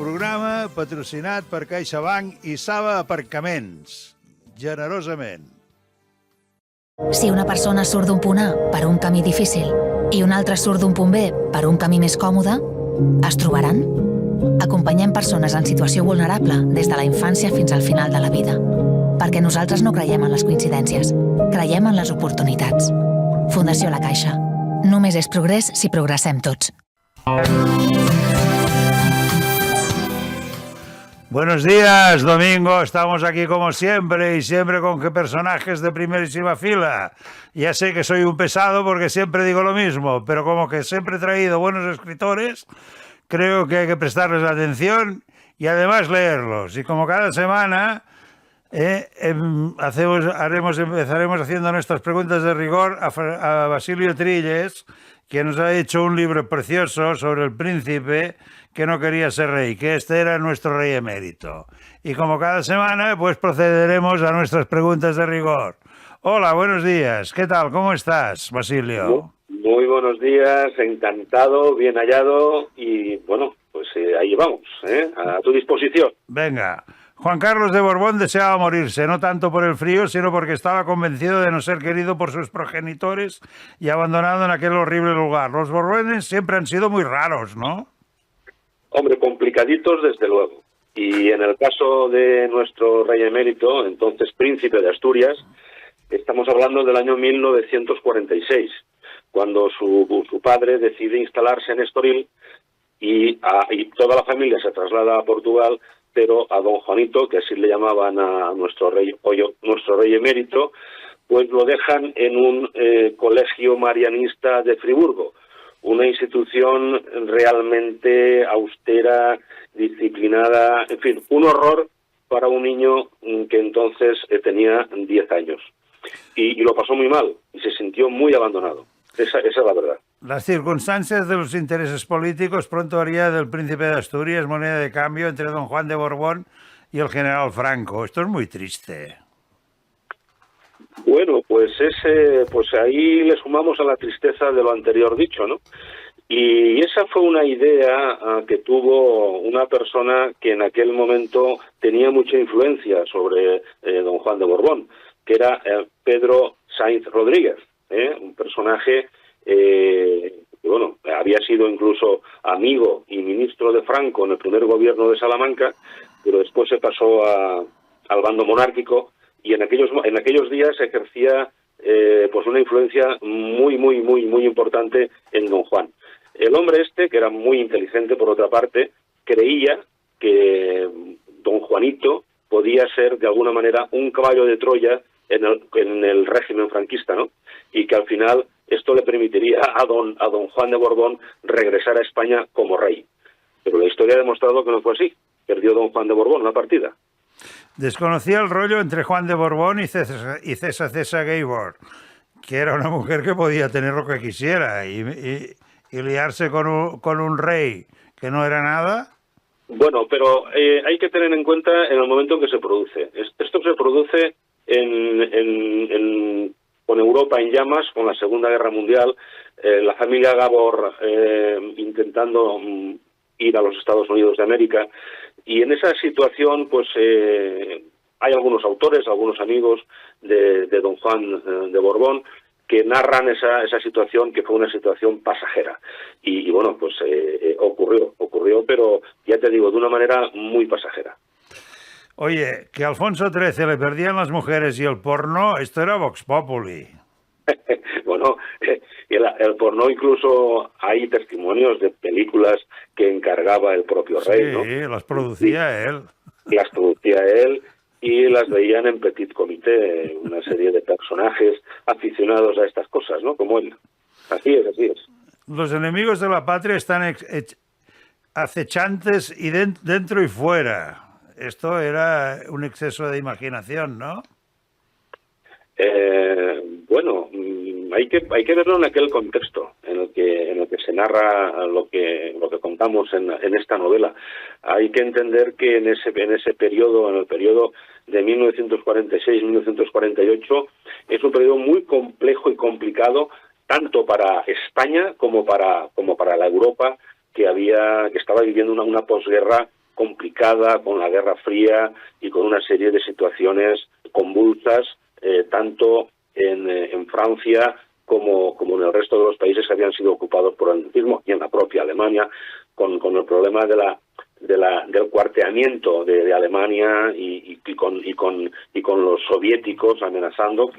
programa patrocinat per CaixaBank i Saba Aparcaments. Generosament. Si una persona surt d'un punt A per un camí difícil i una altra surt d'un punt B per un camí més còmode, es trobaran? Acompanyem persones en situació vulnerable des de la infància fins al final de la vida. Perquè nosaltres no creiem en les coincidències, creiem en les oportunitats. Fundació La Caixa. Només és progrés si progressem tots. Buenos días, Domingo. Estamos aquí como siempre y siempre con personajes de primerísima fila. Ya sé que soy un pesado porque siempre digo lo mismo, pero como que siempre he traído buenos escritores, creo que hay que prestarles atención y además leerlos. Y como cada semana empezaremos haciendo nuestras preguntas de rigor a Basilio Trilles, que nos ha hecho un libro precioso sobre el príncipe que no quería ser rey, que este era nuestro rey emérito. Y como cada semana, pues procederemos a nuestras preguntas de rigor. Hola, buenos días. ¿Qué tal? ¿Cómo estás, Basilio? Muy buenos días, encantado, bien hallado y bueno, pues ahí vamos, a tu disposición. Venga. Juan Carlos de Borbón deseaba morirse, no tanto por el frío, sino porque estaba convencido de no ser querido por sus progenitores y abandonado en aquel horrible lugar. Los Borbones siempre han sido muy raros, ¿no? Hombre, complicaditos desde luego. Y en el caso de nuestro rey emérito, entonces príncipe de Asturias, estamos hablando del año 1946, cuando su padre decide instalarse en Estoril y toda la familia se traslada a Portugal, pero a don Juanito, que así le llamaban a nuestro rey emérito, pues lo dejan en un colegio marianista de Friburgo, una institución realmente austera, disciplinada, en fin, un horror para un niño que entonces tenía 10 años. Y lo pasó muy mal, y se sintió muy abandonado. Esa es la verdad. Las circunstancias de los intereses políticos pronto haría del príncipe de Asturias moneda de cambio entre don Juan de Borbón y el general Franco. Esto es muy triste. Bueno, pues ahí le sumamos a la tristeza de lo anterior dicho, ¿no? Y esa fue una idea que tuvo una persona que en aquel momento tenía mucha influencia sobre don Juan de Borbón, que era Pedro Sainz Rodríguez, un personaje que, bueno, había sido incluso amigo y ministro de Franco en el primer gobierno de Salamanca, pero después se pasó al bando monárquico y en aquellos días ejercía pues una influencia muy importante en don Juan. El hombre que era muy inteligente por otra parte, creía que don Juanito podía ser de alguna manera un caballo de Troya en el régimen franquista, ¿no? Y que al final esto le permitiría a don Juan de Borbón regresar a España como rey. Pero la historia ha demostrado que no fue así. Perdió don Juan de Borbón la partida. Desconocía el rollo entre Juan de Borbón y César Gaibor, que era una mujer que podía tener lo que quisiera y liarse con un rey que no era nada. Bueno, pero hay que tener en cuenta en el momento en que se produce. Esto se produce con Europa en llamas, con la Segunda Guerra Mundial, la familia Gabor intentando ir a los Estados Unidos de América, y en esa situación pues hay algunos autores, algunos amigos de don Juan de Borbón que narran esa situación, que fue una situación pasajera. Y bueno, pues ocurrió, pero ya te digo, de una manera muy pasajera. Oye, que Alfonso XIII le perdían las mujeres y el porno, esto era Vox Populi. Bueno, el porno, incluso hay testimonios de películas que encargaba el propio rey, ¿no? Sí, las producía él. Las producía él y las veían en petit comité, una serie de personajes aficionados a estas cosas, ¿no? Como él. Así es. Los enemigos de la patria están acechantes y dentro y fuera. Esto era un exceso de imaginación, ¿no? Bueno, hay que verlo en aquel contexto en el que se narra lo que contamos en esta novela. Hay que entender que en ese periodo, en el periodo de 1946-1948, es un periodo muy complejo y complicado tanto para España como para la Europa que estaba viviendo una posguerra complicada, con la Guerra Fría y con una serie de situaciones convulsas, tanto en Francia como en el resto de los países que habían sido ocupados por el nazismo, y en la propia Alemania, con el problema del cuarteamiento de Alemania y con los soviéticos amenazando,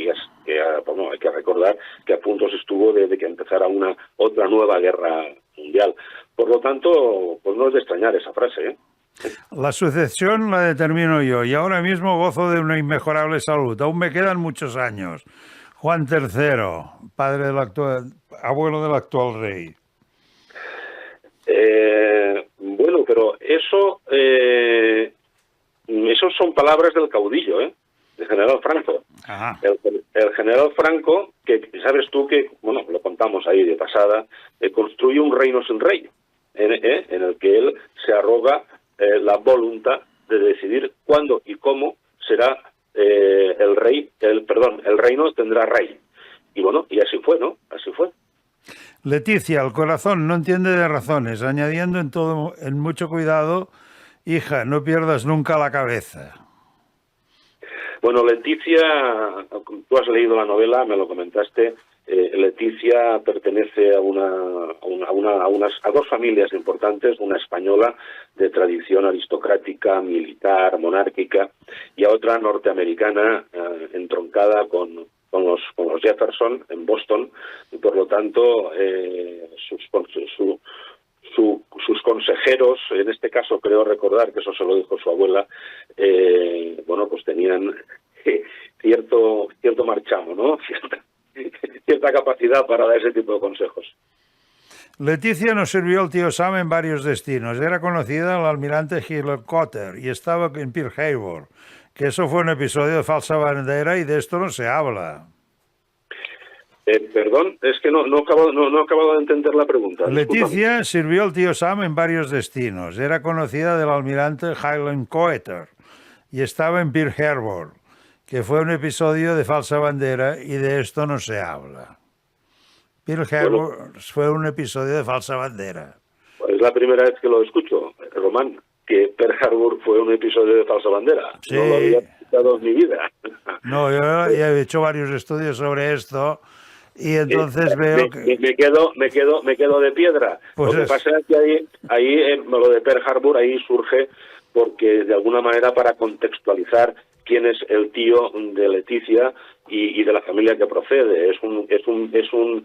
bueno, hay que recordar que a punto se estuvo de que empezara otra nueva guerra mundial. Por lo tanto, pues no es de extrañar esa frase, ¿eh? La sucesión la determino yo y ahora mismo gozo de una inmejorable salud. Aún me quedan muchos años. Juan III, abuelo del actual rey. Bueno, pero esos son palabras del caudillo, del general Franco. Ajá. El general Franco, que sabes tú que, bueno, lo contamos ahí de pasada, construye un reino sin rey, en el que él se arroga la voluntad de decidir cuándo y cómo será el reino tendrá rey. Y bueno, y así fue, ¿no? Así fue. Leticia, el corazón no entiende de razones, añadiendo en mucho cuidado, hija, no pierdas nunca la cabeza. Bueno, Leticia, tú has leído la novela, me lo comentaste. Leticia pertenece a dos familias importantes, una española de tradición aristocrática, militar, monárquica, y a otra norteamericana entroncada con los Jefferson en Boston, y por lo tanto sus consejeros, en este caso creo recordar que eso se lo dijo su abuela, bueno, pues tenían cierto marchamo, ¿no? Cierta capacidad para dar ese tipo de consejos. Leticia nos sirvió al tío Sam en varios destinos. Era conocida al almirante Helen Cotter y estaba en Pearl Harbor, que eso fue un episodio de falsa bandera y de esto no se habla. Perdón, es que no he acabado de entender la pregunta. Leticia sirvió al tío Sam en varios destinos. Era conocida del almirante Helen Cotter y estaba en Pearl Harbor, que fue un episodio de falsa bandera y de esto no se habla. Pearl Harbor fue un episodio de falsa bandera. Es la primera vez que lo escucho, Román, que Pearl Harbor fue un episodio de falsa bandera. Sí. No lo había escuchado en mi vida. No, yo ya he hecho varios estudios sobre esto y entonces veo que... Me quedo de piedra. Pues lo que pasa es que ahí lo de Pearl Harbor ahí surge porque de alguna manera para contextualizar quién es el tío de Leticia y de la familia que procede. Es un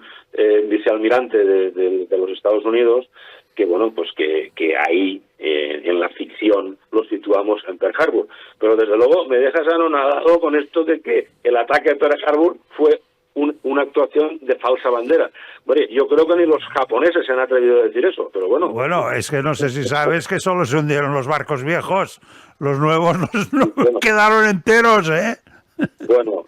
vicealmirante de los Estados Unidos que, bueno, pues que ahí en la ficción lo situamos en Pearl Harbor. Pero desde luego me dejas anonadado con esto de que el ataque a Pearl Harbor fue una actuación de falsa bandera. Bueno, yo creo que ni los japoneses se han atrevido a decir eso, pero bueno. Bueno, es que no sé si sabes que solo se hundieron los barcos viejos. Los nuevos no quedaron enteros, ¿eh? Bueno,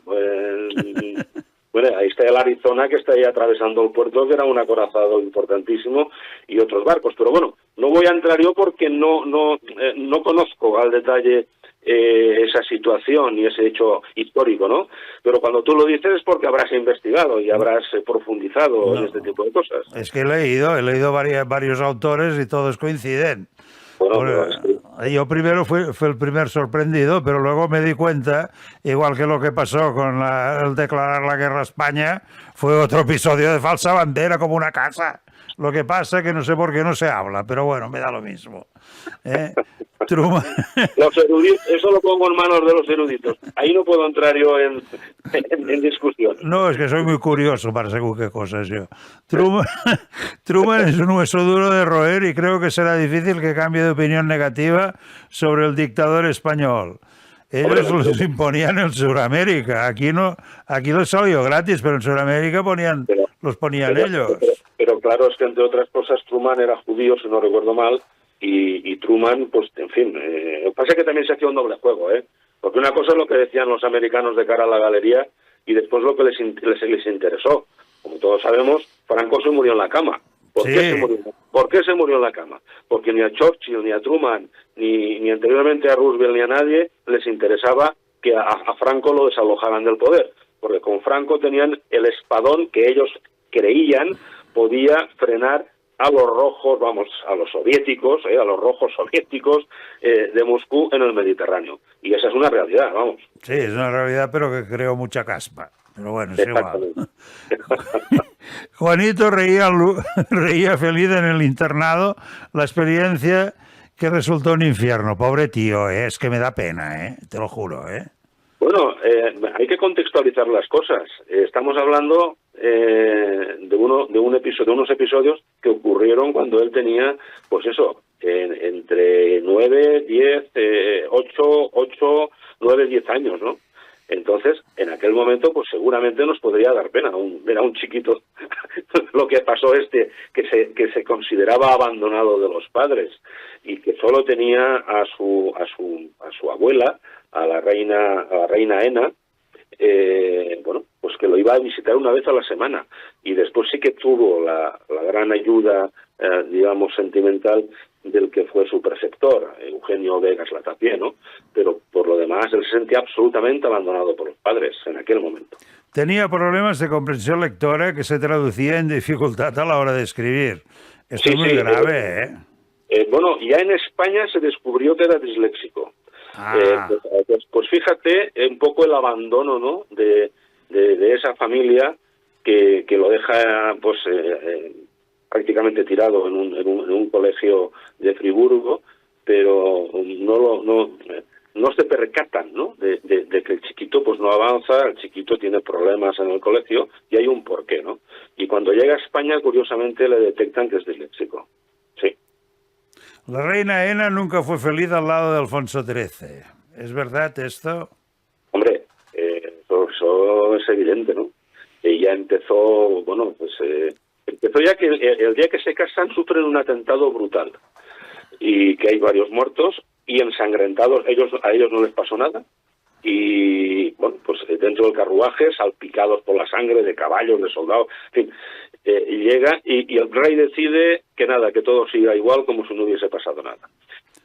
ahí está el Arizona que está ahí atravesando el puerto, que era un acorazado importantísimo, y otros barcos. Pero bueno, no voy a entrar yo porque no conozco al detalle esa situación y ese hecho histórico, ¿no? Pero cuando tú lo dices es porque habrás investigado y habrás profundizado en este tipo de cosas. Es que he leído varios autores y todos coinciden. Bueno, yo primero fue el primer sorprendido, pero luego me di cuenta, igual que lo que pasó con el declarar la guerra a España, fue otro episodio de falsa bandera como una casa. Lo que pasa es que no sé por qué no se habla, pero bueno, me da lo mismo. Truman. Los eruditos, eso lo pongo en manos de los eruditos. Ahí no puedo entrar yo en discusión. No, es que soy muy curioso para según qué cosas yo. Truman es un hueso duro de roer y creo que será difícil que cambie de opinión negativa sobre el dictador español. Ellos los imponían en Sudamérica. Aquí les salió gratis, pero en Sudamérica los ponían ellos. Pero claro, es que entre otras cosas Truman era judío, si no recuerdo mal, y Truman, pues en fin, lo que pasa es que también se hacía un doble juego, porque una cosa es lo que decían los americanos de cara a la galería y después lo que les interesó. Como todos sabemos, Franco se murió en la cama. ¿Por qué se murió en la cama? Porque ni a Churchill, ni a Truman, ni anteriormente a Roosevelt, ni a nadie les interesaba que a Franco lo desalojaran del poder, porque con Franco tenían el espadón que ellos creían podía frenar a los rojos, vamos, a los soviéticos, a los rojos soviéticos de Moscú en el Mediterráneo. Y esa es una realidad, vamos. Sí, es una realidad, pero que creó mucha caspa. Pero bueno, es igual. Juanito reía feliz en el internado, la experiencia que resultó un infierno. Pobre tío, es que me da pena, te lo juro. Bueno, hay que contextualizar las cosas. Estamos hablando de unos episodios que ocurrieron cuando él tenía, pues eso, entre 9, 10, 8, 9, 10 años, ¿no? Entonces, en aquel momento, pues seguramente nos podría dar pena. Era un chiquito lo que pasó que se consideraba abandonado de los padres y que solo tenía a su abuela, a la reina Ena, bueno, pues que lo iba a visitar una vez a la semana. Y después sí que tuvo la gran ayuda, digamos, sentimental del que fue su preceptor, Eugenio Vegas Latapie, ¿no? Pero por lo demás él se sentía absolutamente abandonado por los padres en aquel momento. Tenía problemas de comprensión lectora que se traducía en dificultad a la hora de escribir. Esto es muy grave, bueno, ya en España se descubrió que era disléxico. Pues fíjate un poco el abandono, ¿no?, de esa familia que lo deja, pues, prácticamente tirado en un colegio de Friburgo, pero no se percatan, ¿no?, de que el chiquito pues no avanza, el chiquito tiene problemas en el colegio y hay un porqué, ¿no? Y cuando llega a España, curiosamente, le detectan que es disléxico. Sí. La reina Ena nunca fue feliz al lado de Alfonso XIII. ¿Es verdad esto? Hombre, eso es evidente, ¿no? Ella empezó, bueno, pues empezó ya que el día que se casan sufren un atentado brutal y que hay varios muertos y ensangrentados. A ellos no les pasó nada y, bueno, pues dentro del carruaje, salpicados por la sangre de caballos, de soldados, en fin, llega y el rey decide que nada, que todo siga igual como si no hubiese pasado nada.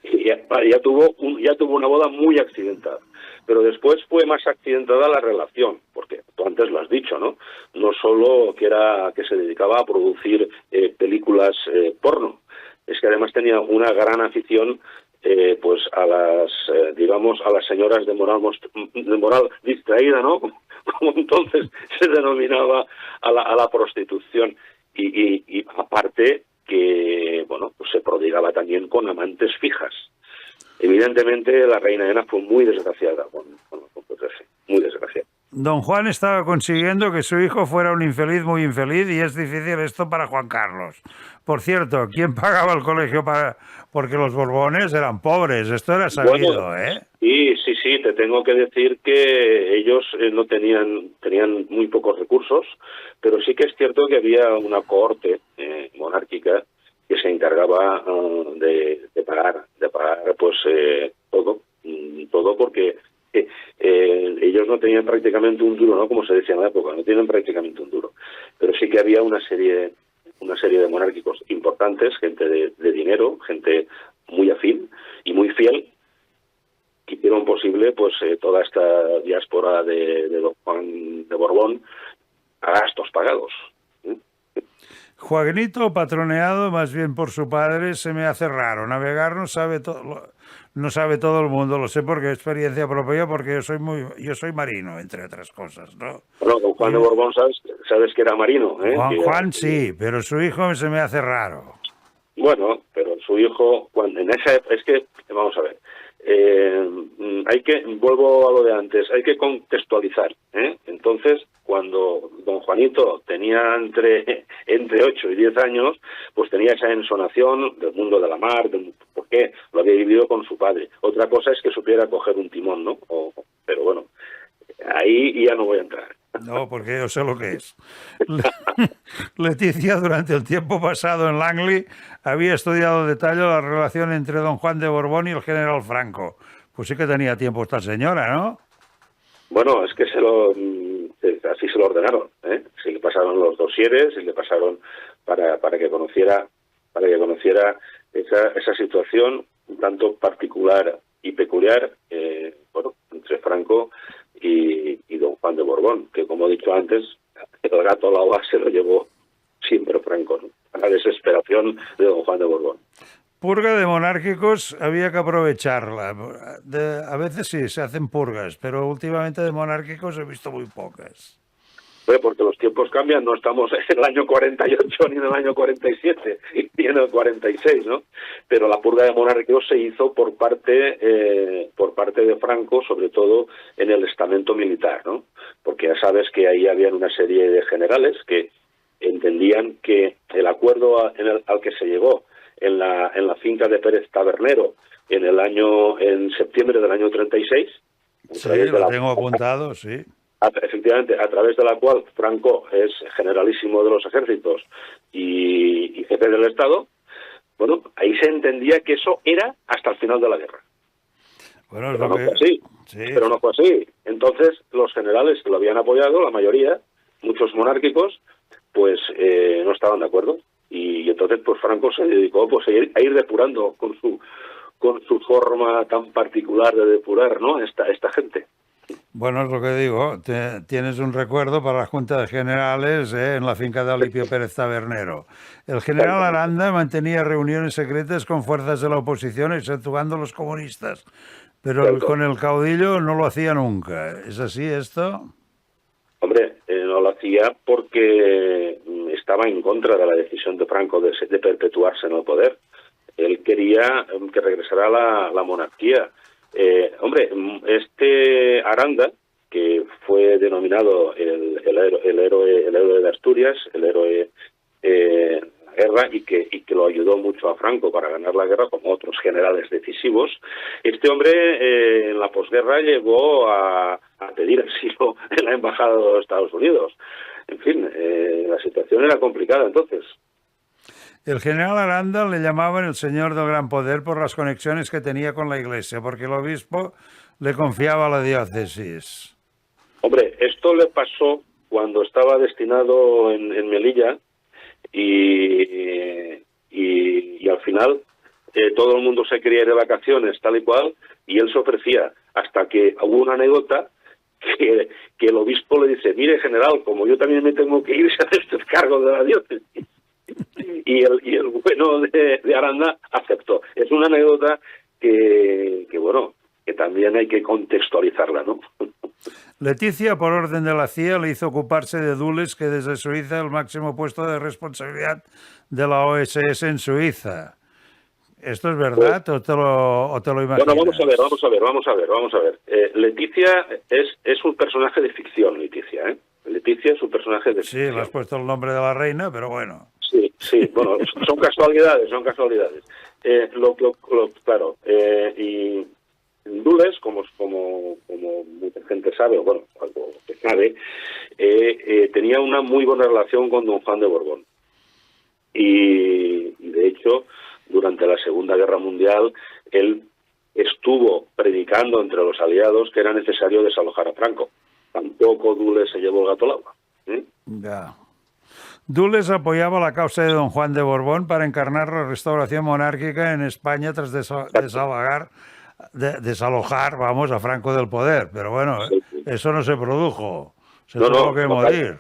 Y ya tuvo una boda muy accidentada, pero después fue más accidentada la relación, porque tú antes lo has dicho, ¿no? No solo que se dedicaba a producir películas porno, es que además tenía una gran afición pues a las señoras de moral distraída, ¿no? Como entonces se denominaba a la prostitución y aparte que, bueno, pues se prodigaba también con amantes fijas. Evidentemente la reina Ena fue muy desgraciada con muy desgraciada. Don Juan estaba consiguiendo que su hijo fuera un infeliz muy infeliz y es difícil esto para Juan Carlos. Por cierto, ¿quién pagaba el colegio porque los Borbones eran pobres? Esto era sabido, bueno, Sí, te tengo que decir que ellos no tenían muy pocos recursos, pero sí que es cierto que había una cohorte monárquica que se encargaba de pagar pues todo porque ellos no tenían prácticamente un duro, ¿no?, como se decía en la época, no tienen prácticamente un duro, pero sí que había una serie de monárquicos importantes, gente de dinero, gente muy afín y muy fiel, que hicieron posible pues toda esta diáspora de Don Juan de Borbón a gastos pagados. Juanito, patroneado más bien por su padre, se me hace raro. Navegar no sabe todo el mundo, lo sé porque experiencia propia, porque yo soy marino, entre otras cosas, ¿no? Bueno, Don Juan de Borbón sabes que era marino, ¿eh? Juan sí, pero su hijo se me hace raro. Bueno, pero su hijo, es que, vamos a ver, vuelvo a lo de antes, hay que contextualizar, ¿eh? Entonces, cuando don Juanito tenía entre 8 y 10 años, pues tenía esa ensonación del mundo de la mar, porque lo había vivido con su padre. Otra cosa es que supiera coger un timón, ¿no? Pero bueno, ahí ya no voy a entrar. No, porque yo sé lo que es. Leticia, durante el tiempo pasado en Langley, había estudiado en detalle la relación entre don Juan de Borbón y el general Franco. Pues sí que tenía tiempo esta señora, ¿no? Bueno, es que así se lo ordenaron, ¿eh? Sí le pasaron los dosieres y le pasaron para que conociera esa situación un tanto particular y peculiar, entre Franco y don Juan de Borbón, que como he dicho antes, el gato a la hoja se lo llevó siempre Franco, ¿no? la desesperación de don Juan de Borbón. Purga de monárquicos había que aprovecharla. A veces sí, se hacen purgas, pero últimamente de monárquicos he visto muy pocas. Porque los tiempos cambian, no estamos en el año 48 ni en el año 47 ni en el 46, ¿no? Pero la purga de monárquicos se hizo por parte de Franco, sobre todo en el estamento militar, ¿no? Porque ya sabes que ahí habían una serie de generales que entendían que el acuerdo al que se llegó en la finca de Pérez Tabernero en septiembre del año 36. Sí, lo tengo apuntado, sí. Efectivamente, a través de la cual Franco es generalísimo de los ejércitos y jefe del Estado, bueno, ahí se entendía que eso era hasta el final de la guerra. Bueno, pero no fue así. Sí. Pero no fue así. Entonces, los generales que lo habían apoyado, la mayoría, muchos monárquicos, pues no estaban de acuerdo. Y entonces, pues Franco se dedicó pues a ir depurando con su forma tan particular de depurar, ¿no? Esta gente. Bueno, es lo que digo, tienes un recuerdo para la Junta de Generales en la finca de Alipio Pérez Tabernero. El general Aranda mantenía reuniones secretas con fuerzas de la oposición, exceptuando los comunistas, pero con el caudillo no lo hacía nunca. ¿Es así esto? Hombre, no lo hacía porque estaba en contra de la decisión de Franco de perpetuarse en el poder. Él quería que regresara la monarquía. Hombre, este Aranda, que fue denominado el héroe de Asturias, el héroe de la guerra, y que lo ayudó mucho a Franco para ganar la guerra, como otros generales decisivos, este hombre en la posguerra llegó a pedir asilo en la embajada de los Estados Unidos. En fin, la situación era complicada entonces. El general Aranda le llamaban el señor del gran poder por las conexiones que tenía con la Iglesia, porque el obispo le confiaba la diócesis. Hombre, esto le pasó cuando estaba destinado en Melilla y al final todo el mundo se quería ir de vacaciones, tal y cual, y él se ofrecía, hasta que hubo una anécdota que el obispo le dice: mire, general, como yo también me tengo que ir, se hace este cargo de la diócesis. Y el bueno de Aranda aceptó. Es una anécdota que también hay que contextualizarla, ¿no? Leticia, por orden de la CIA, le hizo ocuparse de Dulles, que desde Suiza el máximo puesto de responsabilidad de la OSS en Suiza. ¿Esto es verdad o te lo imaginas? Bueno, vamos a ver. Leticia es un personaje de ficción, Leticia, ¿eh? Leticia es un personaje de ficción. Sí, le has puesto el nombre de la reina, pero bueno. Sí, bueno, son casualidades. Y Dulles, como mucha gente sabe, o bueno, algo que sabe, tenía una muy buena relación con don Juan de Borbón. Y de hecho, durante la Segunda Guerra Mundial, él estuvo predicando entre los aliados que era necesario desalojar a Franco. Tampoco Dulles se llevó el gato al agua. Ya. Dulles apoyaba la causa de don Juan de Borbón para encarnar la restauración monárquica en España tras desalojar a Franco del poder. Pero bueno, eso no se produjo. Se tuvo que morir.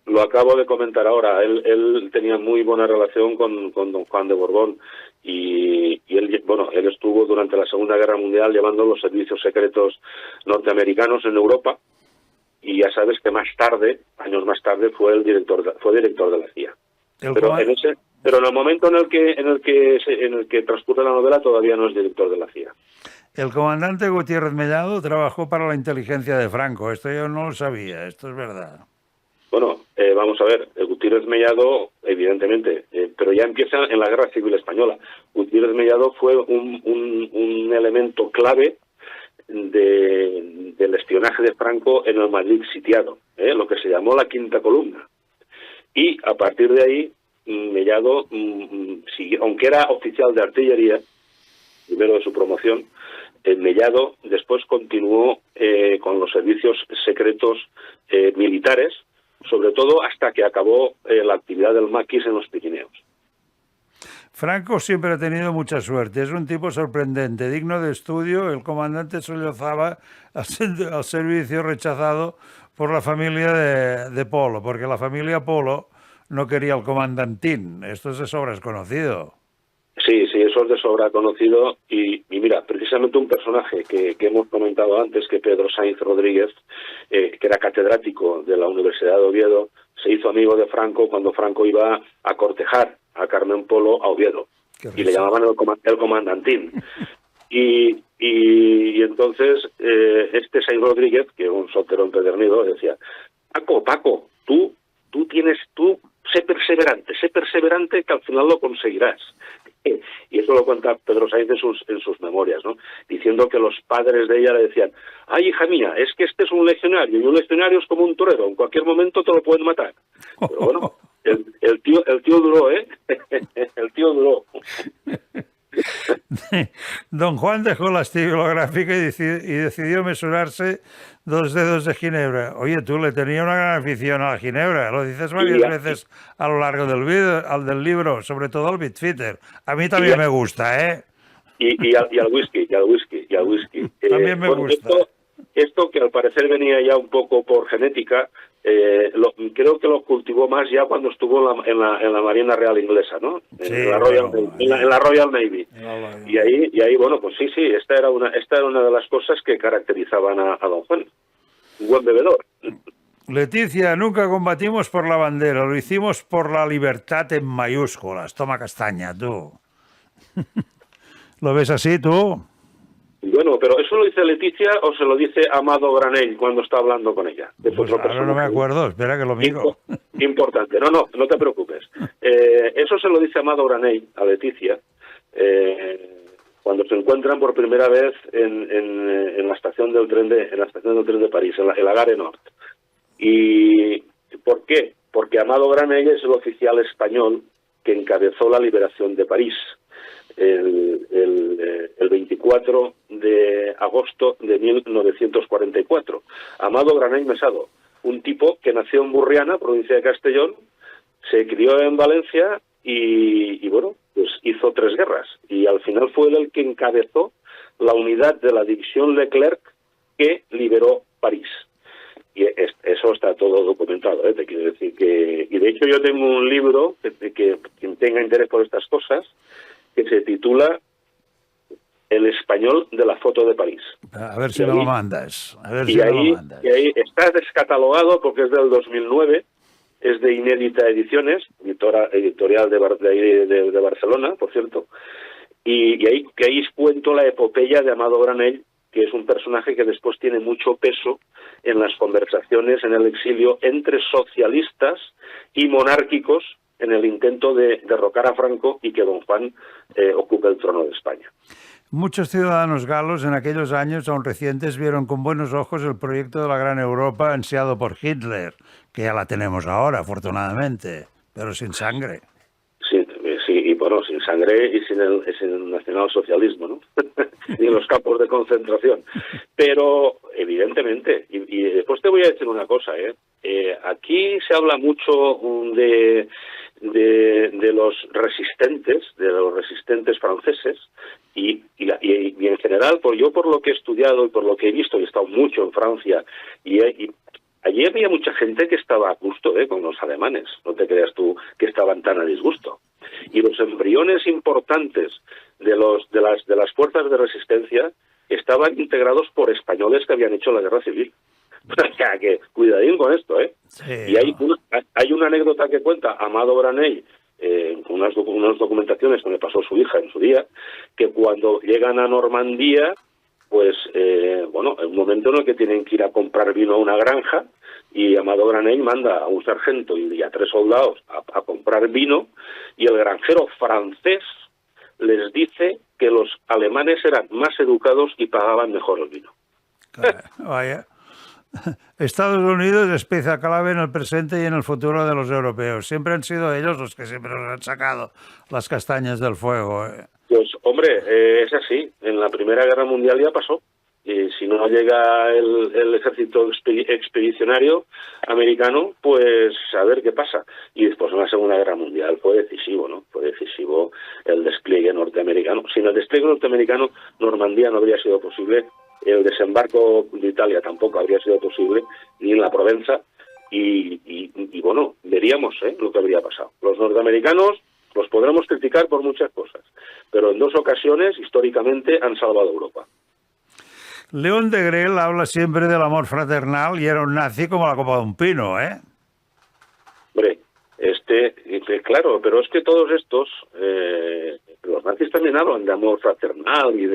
Lo acabo de comentar ahora. Él tenía muy buena relación con don Juan de Borbón y él estuvo durante la Segunda Guerra Mundial llevando los servicios secretos norteamericanos en Europa. Y ya sabes que años más tarde, fue director de la CIA. Pero en el momento en el que transcurre la novela todavía no es director de la CIA. El comandante Gutiérrez Mellado trabajó para la inteligencia de Franco. Esto yo no lo sabía, esto es verdad. Bueno, vamos a ver, Gutiérrez Mellado, evidentemente, pero ya empieza en la Guerra Civil Española. Gutiérrez Mellado fue un elemento clave del espionaje de Franco en el Madrid sitiado, lo que se llamó la quinta columna. Y a partir de ahí, Mellado, aunque era oficial de artillería, primero de su promoción, Mellado después continuó con los servicios secretos militares, sobre todo hasta que acabó la actividad del maquis en los Pirineos. Franco siempre ha tenido mucha suerte, es un tipo sorprendente, digno de estudio. El comandante sollozaba al servicio rechazado por la familia de Polo, porque la familia Polo no quería el comandantín. Esto es de sobra conocido. Sí, eso es de sobra conocido y mira, precisamente un personaje que hemos comentado antes, que Pedro Sainz Rodríguez, que era catedrático de la Universidad de Oviedo, se hizo amigo de Franco cuando Franco iba a cortejar a Carmen Polo a Oviedo y le llamaban el comandantín. Y entonces este Sainz Rodríguez, que es un soltero empedernido, decía: Paco, tú sé perseverante que al final lo conseguirás. Y eso lo cuenta Pedro Sainz en sus memorias, ¿no? Diciendo que los padres de ella le decían: ay, hija mía, es que este es un legionario, y un legionario es como un torero, en cualquier momento te lo pueden matar. Pero bueno, el tío duró, ¿eh? El tío duró. Don Juan dejó la estilográfica y decidió mesurarse 2 dedos de ginebra. Oye, tú le tenías una gran afición a la ginebra, lo dices varias veces a lo largo del libro, sobre todo al Bitfitter. A mí también me gusta, ¿eh? Y al whisky. También me gusta. Esto que al parecer venía ya un poco por genética, creo que lo cultivó más ya cuando estuvo en la Marina Real Inglesa, ¿no? En la Royal Navy. Y ahí, bueno, pues sí, esta era una de las cosas que caracterizaban a don Juan. Un buen bebedor. Leticia, nunca combatimos por la bandera, lo hicimos por la libertad en mayúsculas. Toma castaña, tú. ¿Lo ves así, tú? Bueno, pero ¿eso lo dice Leticia o se lo dice Amado Granell cuando está hablando con ella? Pues ahora no me acuerdo, espera que lo miro. Importante, no te preocupes. Eso se lo dice Amado Granell a Leticia cuando se encuentran por primera vez en la estación del tren de París, en la Gare Nord. ¿Y por qué? Porque Amado Granell es el oficial español que encabezó la liberación de París el 24 de agosto de 1944. Amado Granell Mesado, un tipo que nació en Burriana, provincia de Castellón, se crió en Valencia y bueno, pues hizo 3 guerras. Y al final fue él el que encabezó la unidad de la división Leclerc que liberó París. Y eso está todo documentado, te quiero decir que... Y de hecho yo tengo un libro que quien tenga interés por estas cosas, que se titula El español de la foto de París. A ver si me lo mandas. Y ahí está descatalogado porque es del 2009, es de Inédita Ediciones, editorial de Barcelona, por cierto, y ahí cuento la epopeya de Amado Granell, que es un personaje que después tiene mucho peso en las conversaciones en el exilio entre socialistas y monárquicos en el intento de derrocar a Franco y que don Juan ocupe el trono de España. Muchos ciudadanos galos en aquellos años aún recientes vieron con buenos ojos el proyecto de la Gran Europa ansiado por Hitler, que ya la tenemos ahora, afortunadamente, pero sin sangre. Sí, y bueno, sin sangre y sin el nacionalsocialismo, ¿no? Ni los campos de concentración. Pero, evidentemente, y después te voy a decir una cosa, aquí se habla mucho de los resistentes franceses y en general, por lo que he estudiado y por lo que he visto, y he estado mucho en Francia, y allí había mucha gente que estaba a gusto con los alemanes, no te creas tú que estaban tan a disgusto. Y los embriones importantes de las fuerzas de resistencia estaban integrados por españoles que habían hecho la guerra civil. O sea, que cuidadín con esto, Sí, y hay una anécdota que cuenta Amado Granell, unas documentaciones que me pasó su hija en su día, que cuando llegan a Normandía, pues, bueno, en un momento en el que tienen que ir a comprar vino a una granja, y Amado Granell manda a un sargento y a 3 soldados a comprar vino, y el granjero francés les dice que los alemanes eran más educados y pagaban mejor el vino. Claro, vaya. Estados Unidos es pieza clave en el presente y en el futuro de los europeos. Siempre han sido ellos los que siempre nos han sacado las castañas del fuego. Pues, hombre, es así. En la Primera Guerra Mundial ya pasó. Y si no llega el ejército expedicionario americano, pues a ver qué pasa. Y después en la Segunda Guerra Mundial fue decisivo, ¿no? Fue decisivo el despliegue norteamericano. Sin el despliegue norteamericano, Normandía no habría sido posible. El desembarco de Italia tampoco habría sido posible, ni en la Provenza, y bueno, veríamos lo que habría pasado. Los norteamericanos los podremos criticar por muchas cosas, pero en 2 ocasiones, históricamente, han salvado a Europa. León de Grell habla siempre del amor fraternal y era un nazi como la copa de un pino, ¿eh? Hombre, claro, pero es que todos estos, los nazis también hablan de amor fraternal y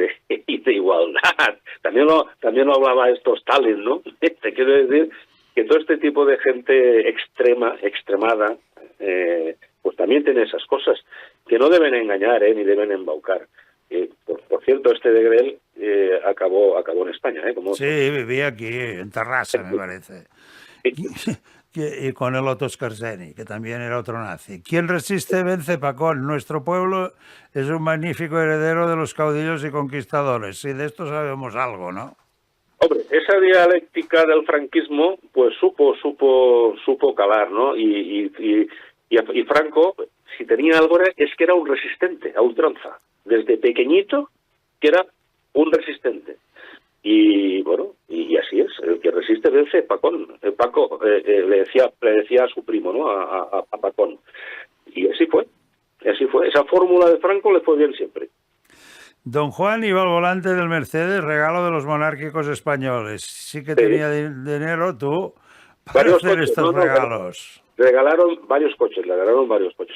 de igualdad. También lo hablaba Stalin, ¿no? Te quiero decir que todo este tipo de gente extremada, pues también tiene esas cosas que no deben engañar, ni deben embaucar. Por cierto, de Grell acabó en España, como sí, vivía aquí, en Terrassa, me parece. Y con el Otto Skorzeny, que también era otro nazi. Quien resiste vence, Pacón. Nuestro pueblo es un magnífico heredero de los caudillos y conquistadores. Sí, de esto sabemos algo, ¿no? Hombre, esa dialéctica del franquismo, pues supo calar, ¿no? Y Franco, si tenía algo, es que era un resistente a ultranza. Desde pequeñito, que era un resistente. Y bueno, y así es, el que resiste vence, Pacón. Paco le decía a su primo, ¿no? A Pacón. Y así fue. Esa fórmula de Franco le fue bien siempre. Don Juan iba al volante del Mercedes, regalo de los monárquicos españoles. Sí que tenía dinero tú para hacer estos regalos. Le regalaron varios coches.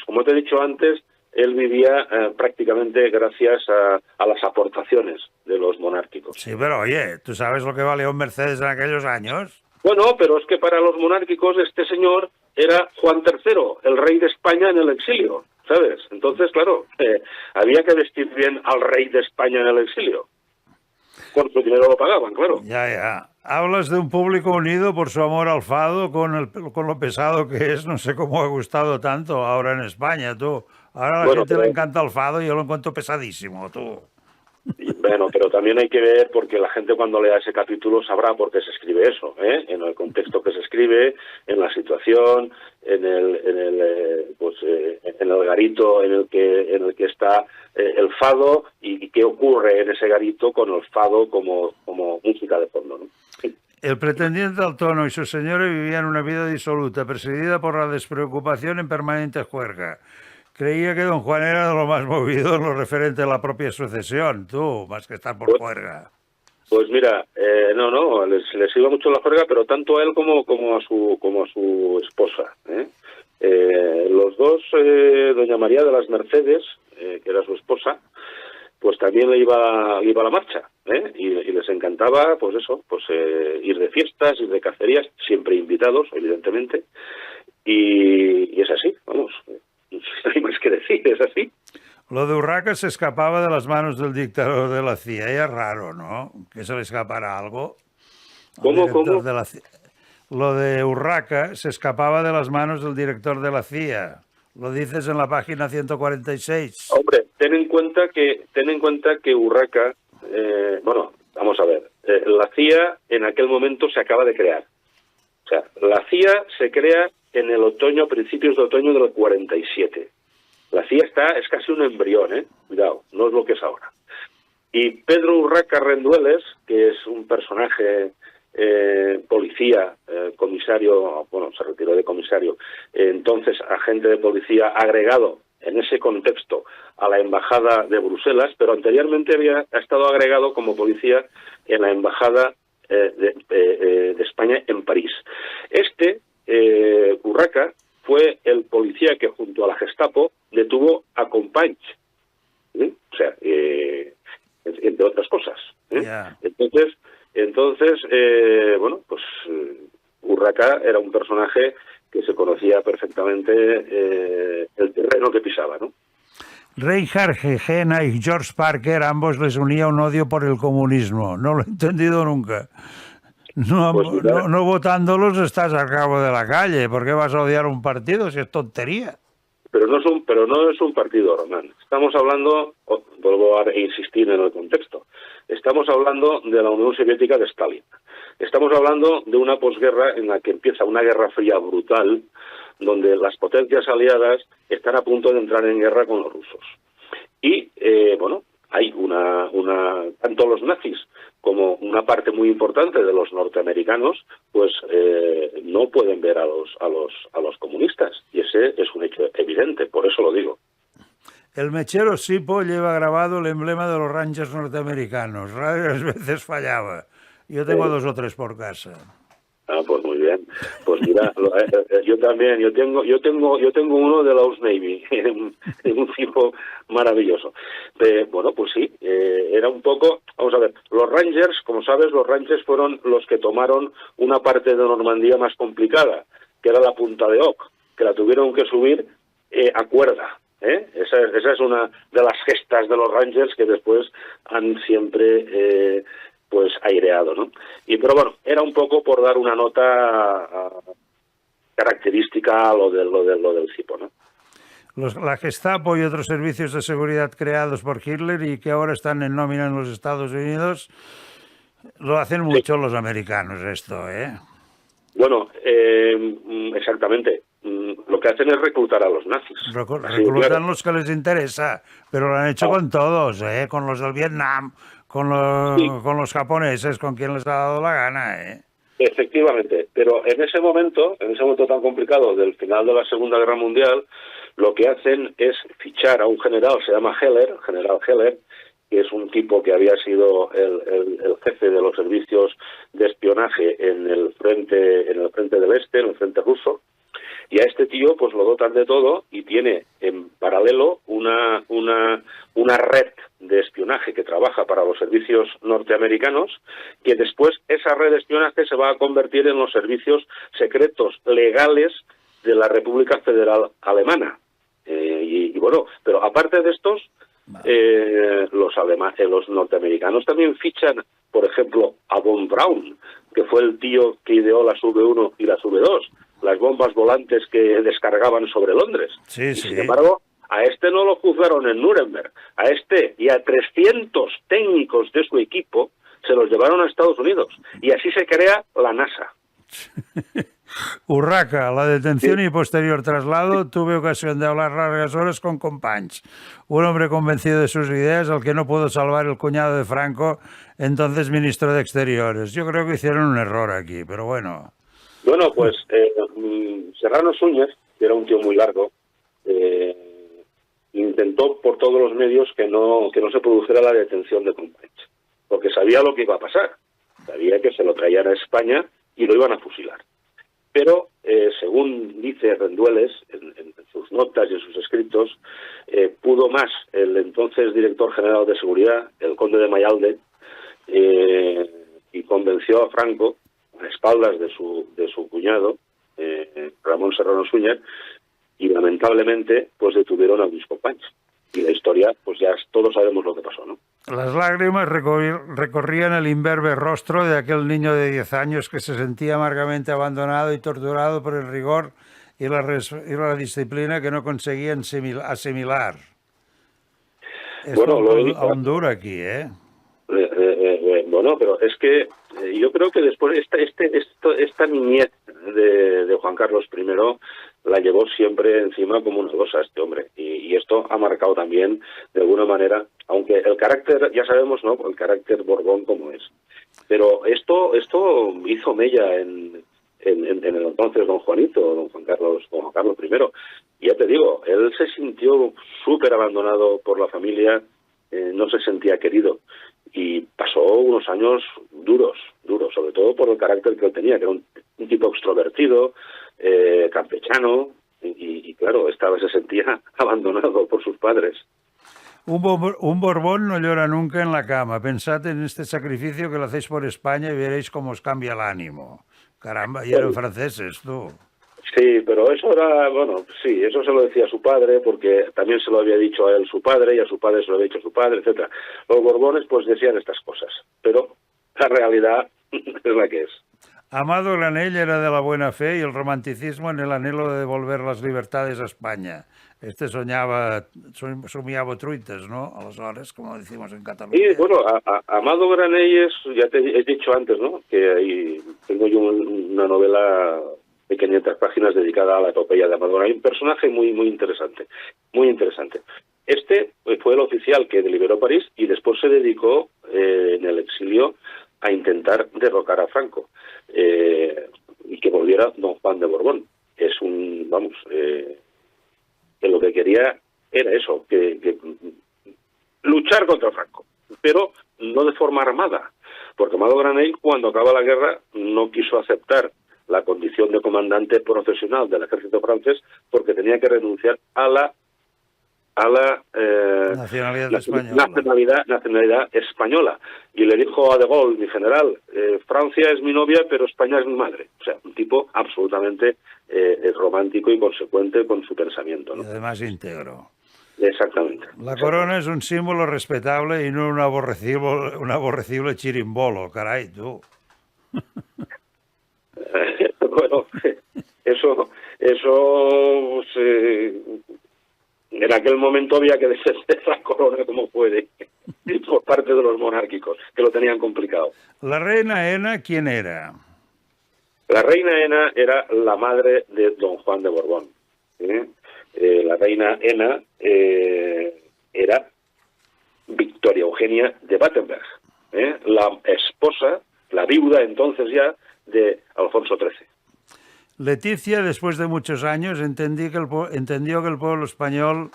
Como te he dicho antes, él vivía prácticamente gracias a las aportaciones de los monárquicos. Sí, pero oye, ¿tú sabes lo que valía un Mercedes en aquellos años? Bueno, pero es que para los monárquicos este señor era Juan III, el rey de España en el exilio, ¿sabes? Entonces, claro, había que vestir bien al rey de España en el exilio. Con su dinero lo pagaban, claro. Ya. Hablas de un público unido por su amor al fado, con lo pesado que es. No sé cómo ha gustado tanto ahora en España, tú. Ahora a la gente le encanta el fado y yo lo encuentro pesadísimo, tú. Bueno, pero también hay que ver, porque la gente cuando lea ese capítulo sabrá por qué se escribe eso, en el contexto que se escribe, en la situación, en el garito en el que está el fado y qué ocurre en ese garito con el fado como música de fondo, ¿no? El pretendiente al trono y sus señores vivían una vida disoluta, presidida por la despreocupación en permanente juerga. Creía que don Juan era de lo más movido en lo referente a la propia sucesión, tú, más que estar por juerga. Pues mira, no, les iba mucho la juerga, pero tanto a él como a su esposa. Los dos, doña María de las Mercedes, que era su esposa, pues también le iba a la marcha, y les encantaba, pues eso, ir de fiestas, ir de cacerías, siempre invitados, evidentemente, y es así, vamos. No hay más que decir, es así. Lo de Urraca se escapaba de las manos del dictador de la CIA, y es raro, ¿no? Que se le escapara algo. ¿Cómo? Lo de Urraca se escapaba de las manos del director de la CIA. Lo dices en la página 146. Hombre, ten en cuenta que Urraca, vamos a ver, la CIA en aquel momento se acaba de crear. O sea, la CIA se crea en el otoño, principios de otoño del 47. La CIA es casi un embrión, cuidado, no es lo que es ahora. Y Pedro Urraca Rendueles, que es un personaje policía, comisario, se retiró de comisario, entonces agente de policía agregado en ese contexto a la embajada de Bruselas, pero anteriormente había estado agregado como policía en la embajada de España en París. Urraca fue el policía que junto a la Gestapo detuvo a Companys, o sea, entre otras cosas. Yeah. Entonces, Urraca era un personaje que se conocía perfectamente el terreno que pisaba, ¿no? Reinhard Heydrich y George Parker, ambos les unía un odio por el comunismo. No lo he entendido nunca. No votándolos estás al cabo de la calle. ¿Por qué vas a odiar un partido si es tontería? Pero no es un partido, Román. Estamos hablando, vuelvo a insistir en el contexto, estamos hablando de la Unión Soviética de Stalin. Estamos hablando de una posguerra en la que empieza una guerra fría brutal, donde las potencias aliadas están a punto de entrar en guerra con los rusos. Y, hay tanto los nazis como una parte muy importante de los norteamericanos pues no pueden ver a los comunistas, y ese es un hecho evidente, por eso lo digo. El mechero Sipo lleva grabado el emblema de los Rangers norteamericanos. Raras veces fallaba. Yo tengo 2 o 3 por casa. Ah, pues muy bien. Pues mira, yo también, yo tengo uno de la US Navy, un tipo maravilloso. Bueno, pues sí, era un poco, vamos a ver, los Rangers, como sabes, los Rangers fueron los que tomaron una parte de Normandía más complicada, que era la Punta de Oc, que la tuvieron que subir a cuerda. Esa es una de las gestas de los Rangers que después han siempre pues aireado, ¿no? Pero bueno, era un poco por dar una nota característica a lo del Sipo, ¿no? La Gestapo y otros servicios de seguridad creados por Hitler y que ahora están en nómina en los Estados Unidos, lo hacen mucho los americanos esto, ¿eh? Bueno, exactamente. Lo que hacen es reclutar a los nazis. Reclutan los que les interesa, pero lo han hecho con todos, con los del Vietnam, con los japoneses, con quien les ha dado la gana. Efectivamente, pero en ese momento tan complicado del final de la Segunda Guerra Mundial, lo que hacen es fichar a un general, se llama Heller, general Heller, que es un tipo que había sido el jefe de los servicios de espionaje en el frente del Este, en el frente ruso. Y a este tío pues lo dotan de todo y tiene en paralelo una red de espionaje que trabaja para los servicios norteamericanos, que después esa red de espionaje se va a convertir en los servicios secretos legales de la República Federal Alemana. Y bueno, pero aparte de estos, los norteamericanos también fichan, por ejemplo, a von Braun, que fue el tío que ideó las V1 y las V2, las bombas volantes que descargaban sobre Londres. Sí. Sin embargo, a este no lo juzgaron en Nuremberg. A este y a 300 técnicos de su equipo se los llevaron a Estados Unidos. Y así se crea la NASA. Urraca, la detención y posterior traslado, tuve ocasión de hablar largas horas con Companys, un hombre convencido de sus ideas al que no pudo salvar el cuñado de Franco, entonces ministro de Exteriores. Yo creo que hicieron un error aquí, pero bueno. Bueno, pues Serrano Suñer, que era un tío muy largo, intentó por todos los medios que no se produjera la detención de Companys, porque sabía lo que iba a pasar, sabía que se lo traían a España y lo iban a fusilar. Pero, según dice Rendueles en sus notas y en sus escritos, pudo más el entonces director general de seguridad, el conde de Mayalde, y convenció a Franco, a espaldas de su cuñado, Ramón Serrano Suñer, y lamentablemente pues detuvieron a Luis Companys. Y la historia, pues ya todos sabemos lo que pasó, ¿no? Las lágrimas recorrían el imberbe rostro de aquel niño de 10 años que se sentía amargamente abandonado y torturado por el rigor y la disciplina que no conseguían asimilar. Esto bueno, aún dura aquí, ¿eh? Bueno, pero es que yo creo que después esta niñez de Juan Carlos I la llevó siempre encima como una losa este hombre, y esto ha marcado también de alguna manera, aunque el carácter, ya sabemos, ¿no?, el carácter Borbón como es, pero esto hizo mella en el entonces don Juan Carlos I, y ya te digo, él se sintió súper abandonado por la familia, no se sentía querido, y pasó unos años duros, sobre todo por el carácter que él tenía, que era un tipo extrovertido, campechano, y claro, se sentía abandonado por sus padres. Un Borbón no llora nunca en la cama. Pensad en este sacrificio que lo hacéis por España y veréis cómo os cambia el ánimo. Caramba, y eran franceses, tú. Sí, pero eso era, bueno, sí, eso se lo decía a su padre, porque también se lo había dicho a él su padre, y a su padre se lo había dicho a su padre, etcétera. Los Borbones pues decían estas cosas, pero la realidad es la que es. Amado Granell era de la buena fe y el romanticismo en el anhelo de devolver las libertades a España. Somiaba truites, ¿no? Aleshores, como decimos en Cataluña. Sí, bueno, Amado Granell ya te he dicho antes, ¿no?, que ahí tengo yo una novela de 500 páginas dedicada a la epopeya de Amado Granell, un personaje muy interesante, muy interesante. Este fue el oficial que liberó París y después se dedicó en el exilio a intentar derrocar a Franco y que volviera don Juan de Borbón. Es un, vamos, que lo que quería era eso, que luchar contra Franco, pero no de forma armada, porque Amado Granell, cuando acaba la guerra, no quiso aceptar la condición de comandante profesional del ejército francés porque tenía que renunciar a la nacionalidad española. Y le dijo a De Gaulle, mi general, Francia es mi novia, pero España es mi madre. O sea, un tipo absolutamente romántico y consecuente con su pensamiento, ¿no? Y además íntegro. Exactamente. La corona es un símbolo respetable y no un aborrecible chirimbolo, caray, tú. Bueno, eso pues, en aquel momento había que descender la corona como puede, por parte de los monárquicos, que lo tenían complicado. ¿La reina Ena quién era? La reina Ena era la madre de don Juan de Borbón. La reina Ena era Victoria Eugenia de Battenberg, la esposa, la viuda entonces ya, de Alfonso XIII. Leticia, después de muchos años, entendió que el pueblo español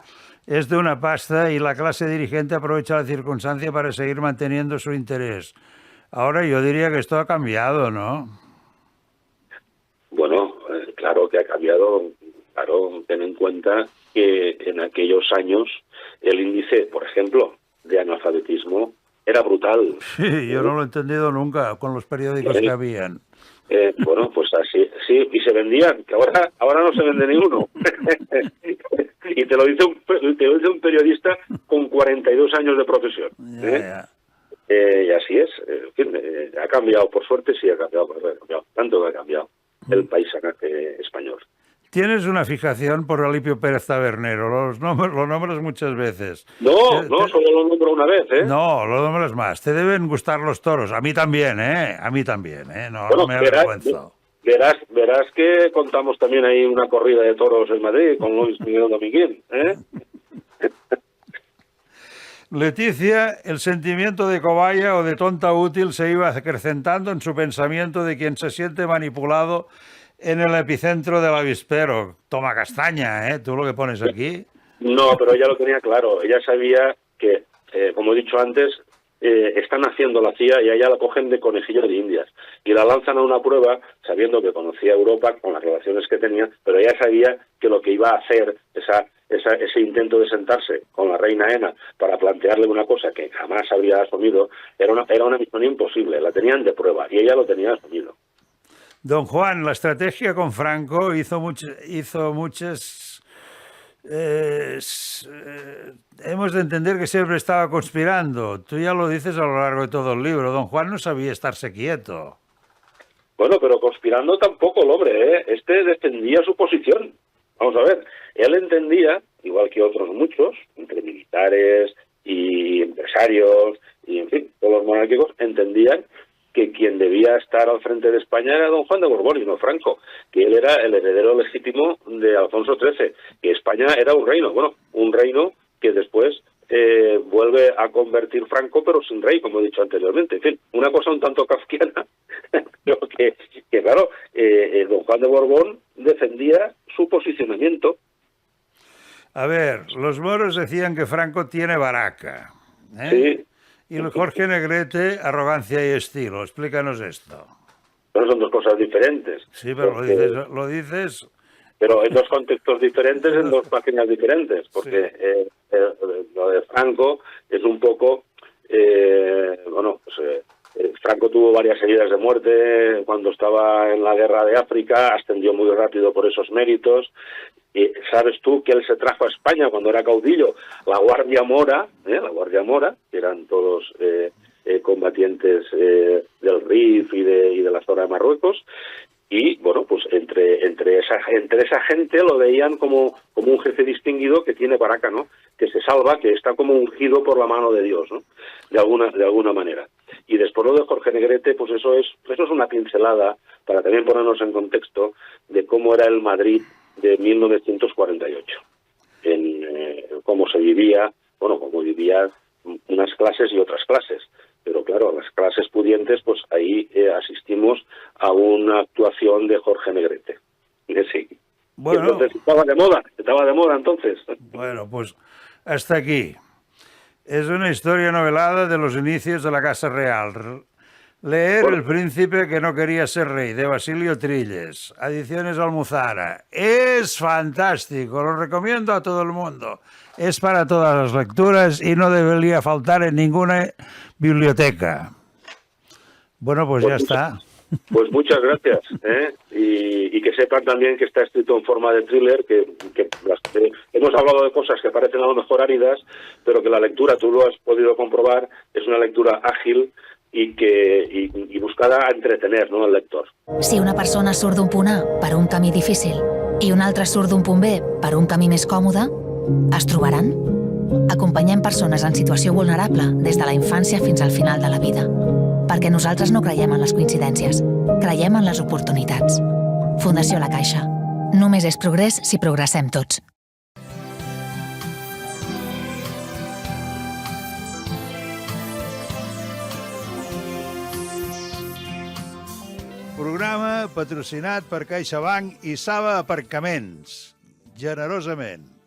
es de una pasta y la clase dirigente aprovecha la circunstancia para seguir manteniendo su interés. Ahora yo diría que esto ha cambiado, ¿no? Bueno, claro que ha cambiado. Claro, ten en cuenta que en aquellos años el índice, por ejemplo, de analfabetismo era brutal. Sí, yo no lo he entendido nunca con los periódicos que habían. Bueno, pues así, sí, y se vendían, que ahora no se vende ni uno. Y te lo dice un periodista con 42 años de profesión. Y así es. En fin, ha cambiado, por suerte sí ha cambiado, tanto que ha cambiado el país español. Tienes una fijación por Alipio Pérez Tabernero, lo nombras muchas veces. No, solo lo nombro una vez, ¿eh? No, lo nombras más. Te deben gustar los toros. A mí también, ¿eh? A mí también, ¿eh? No, bueno, no me avergüenzo. Verás que contamos también ahí una corrida de toros en Madrid con Luis Miguel Dominguín, ¿eh? Leticia, el sentimiento de cobaya o de tonta útil se iba acrecentando en su pensamiento de quien se siente manipulado en el epicentro del avispero. Toma castaña, ¿eh? Tú lo que pones aquí. No, pero ella lo tenía claro. Ella sabía que, como he dicho antes, están haciendo la CIA y a ella la cogen de conejillo de indias. Y la lanzan a una prueba sabiendo que conocía Europa con las relaciones que tenía, pero ella sabía que lo que iba a hacer, ese intento de sentarse con la reina Ena para plantearle una cosa que jamás habría asumido, era una misión imposible. La tenían de prueba y ella lo tenía asumido. Don Juan, la estrategia con Franco hizo muchas... hemos de entender que siempre estaba conspirando. Tú ya lo dices a lo largo de todo el libro. Don Juan no sabía estarse quieto. Bueno, pero conspirando tampoco el hombre, ¿eh? Este defendía su posición. Vamos a ver, él entendía, igual que otros muchos, entre militares y empresarios, y en fin, todos los monárquicos, entendían que quien debía estar al frente de España era don Juan de Borbón y no Franco, que él era el heredero legítimo de Alfonso XIII, que España era un reino, un reino que después vuelve a convertir Franco, pero sin rey, como he dicho anteriormente. En fin, una cosa un tanto kafkiana, pero que claro, don Juan de Borbón defendía su posicionamiento. A ver, los moros decían que Franco tiene baraca, ¿eh? Sí. Y Jorge Negrete, arrogancia y estilo. Explícanos esto. Pero son dos cosas diferentes. Sí, pero porque lo dices... Pero en dos contextos diferentes, en dos páginas diferentes. Porque sí. Lo de Franco es un poco... Franco tuvo varias heridas de muerte cuando estaba en la guerra de África, ascendió muy rápido por esos méritos. Y sabes tú que él se trajo a España cuando era caudillo la Guardia Mora, que eran todos combatientes del Rif y de la zona de Marruecos, y bueno, pues entre esa gente lo veían como un jefe distinguido que tiene baraca, ¿no? Que se salva, que está como ungido por la mano de Dios, ¿no? De alguna manera. Y después lo de Jorge Negrete, pues eso es una pincelada para también ponernos en contexto de cómo era el Madrid de 1948. cómo se vivía, bueno, cómo vivían unas clases y otras clases. Pero claro, las clases pudientes, pues ahí asistimos a una actuación de Jorge Negrete. Sí. Bueno, entonces estaba de moda entonces. Bueno, pues hasta aquí. Es una historia novelada de los inicios de la Casa Real. Leer El príncipe que no quería ser rey, de Basilio Trilles, Ediciones Almuzara. Es fantástico, lo recomiendo a todo el mundo. Es para todas las lecturas y no debería faltar en ninguna biblioteca. Bueno, pues ya está. Pues muchas gracias, y que sepan también que está escrito en forma de thriller, que hemos hablado de cosas que parecen a lo mejor áridas, pero que la lectura, tú lo has podido comprobar, es una lectura ágil y buscada a entretener, no, al lector. Si una persona surt d'un punt A per un camí difícil i una altra surt d'un punt B per un camí més còmode, es trobaran? Acompanyem persones en situació vulnerable des de la infància fins al final de la vida. Perquè nosaltres no creiem en les coincidències, creiem en les oportunitats. Fundació La Caixa. Només és progrés si progressem tots. Programa patrocinat per CaixaBank i Saba Aparcaments. Generosament.